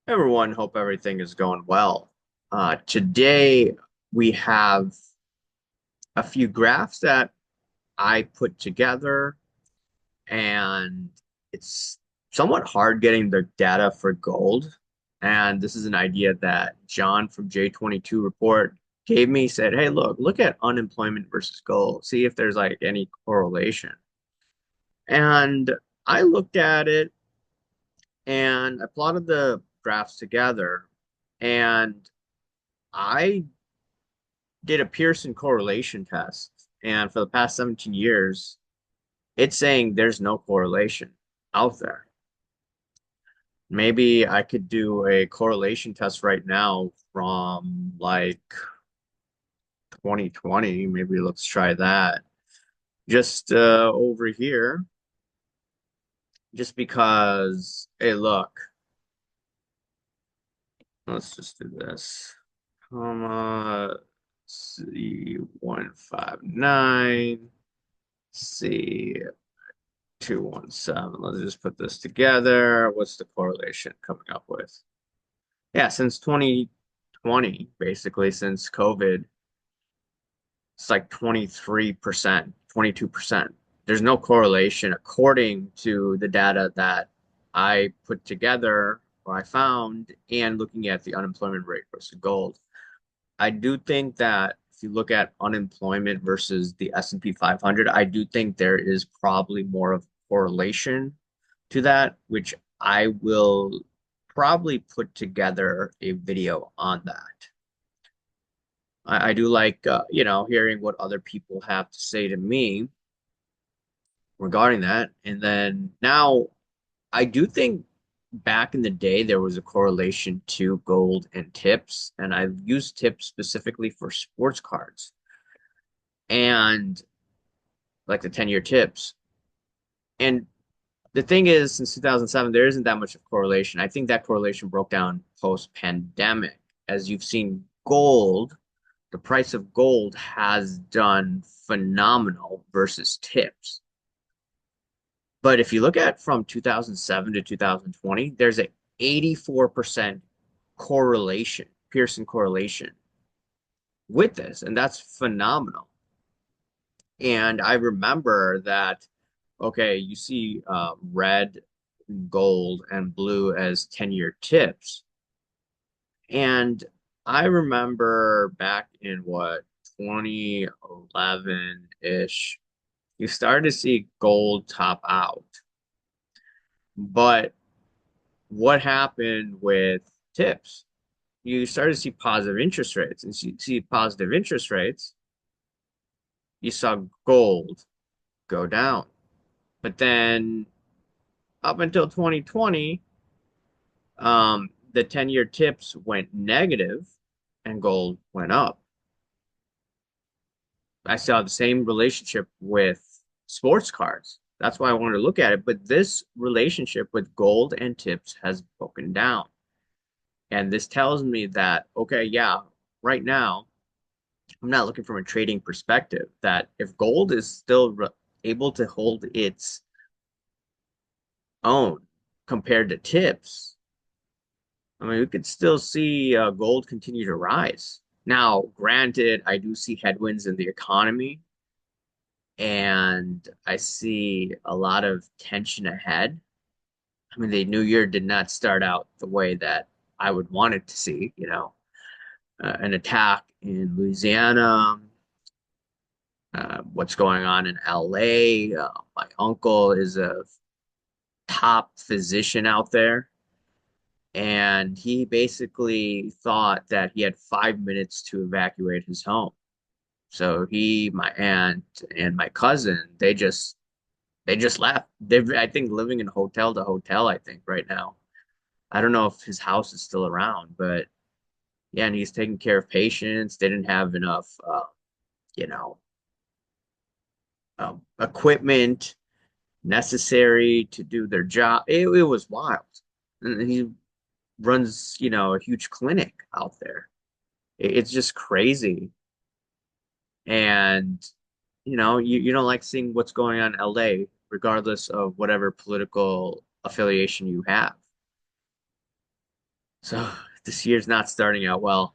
Everyone, hope everything is going well. Today we have a few graphs that I put together, and it's somewhat hard getting the data for gold. And this is an idea that John from J22 Report gave me. He said, "Hey, look at unemployment versus gold. See if there's like any correlation." And I looked at it and I plotted the graphs together, and I did a Pearson correlation test, and for the past 17 years, it's saying there's no correlation out there. Maybe I could do a correlation test right now from like 2020. Maybe let's try that. Just over here, just because, hey, look, let's just do this. Comma C159, C 217. Let's just put this together. What's the correlation coming up with? Yeah, since 2020, basically since COVID, it's like 23%, 22%. There's no correlation according to the data that I put together or I found and looking at the unemployment rate versus gold. I do think that if you look at unemployment versus the S&P 500, I do think there is probably more of a correlation to that, which I will probably put together a video on that. I do like, hearing what other people have to say to me regarding that. And then now I do think back in the day there was a correlation to gold and tips, and I've used tips specifically for sports cards and like the 10-year tips. And the thing is, since 2007, there isn't that much of correlation. I think that correlation broke down post-pandemic. As you've seen, gold, the price of gold has done phenomenal versus tips. But if you look at from 2007 to 2020, there's a 84% correlation, Pearson correlation with this, and that's phenomenal. And I remember that, okay, you see red, gold, and blue as 10-year tips. And I remember back in what, 2011-ish, you started to see gold top out. But what happened with tips? You started to see positive interest rates. And you see positive interest rates, you saw gold go down. But then up until 2020, the 10-year tips went negative and gold went up. I saw the same relationship with sports cards. That's why I wanted to look at it. But this relationship with gold and tips has broken down. And this tells me that, okay, yeah, right now, I'm not looking from a trading perspective, that if gold is still able to hold its own compared to tips, I mean, we could still see gold continue to rise. Now, granted, I do see headwinds in the economy, and I see a lot of tension ahead. I mean, the new year did not start out the way that I would want it to see, an attack in Louisiana, what's going on in LA. My uncle is a top physician out there, and he basically thought that he had 5 minutes to evacuate his home. So he, my aunt, and my cousin, they just left. They've, I think, living in hotel to hotel, I think, right now. I don't know if his house is still around, but yeah, and he's taking care of patients. They didn't have enough, you know, equipment necessary to do their job. It was wild. And he runs, a huge clinic out there. It's just crazy. And, you don't like seeing what's going on in LA, regardless of whatever political affiliation you have. So this year's not starting out well.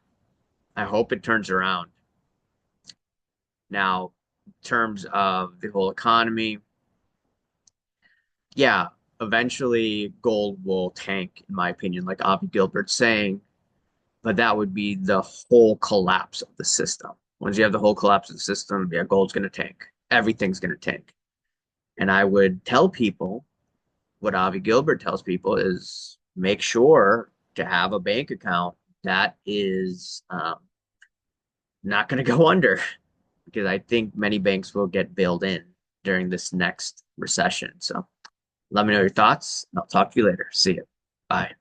I hope it turns around. Now, in terms of the whole economy, yeah, eventually gold will tank, in my opinion, like Avi Gilbert's saying, but that would be the whole collapse of the system. Once you have the whole collapse of the system, yeah, gold's going to tank. Everything's going to tank. And I would tell people what Avi Gilbert tells people is make sure to have a bank account that is not going to go under because I think many banks will get bailed in during this next recession. So let me know your thoughts. I'll talk to you later. See you. Bye.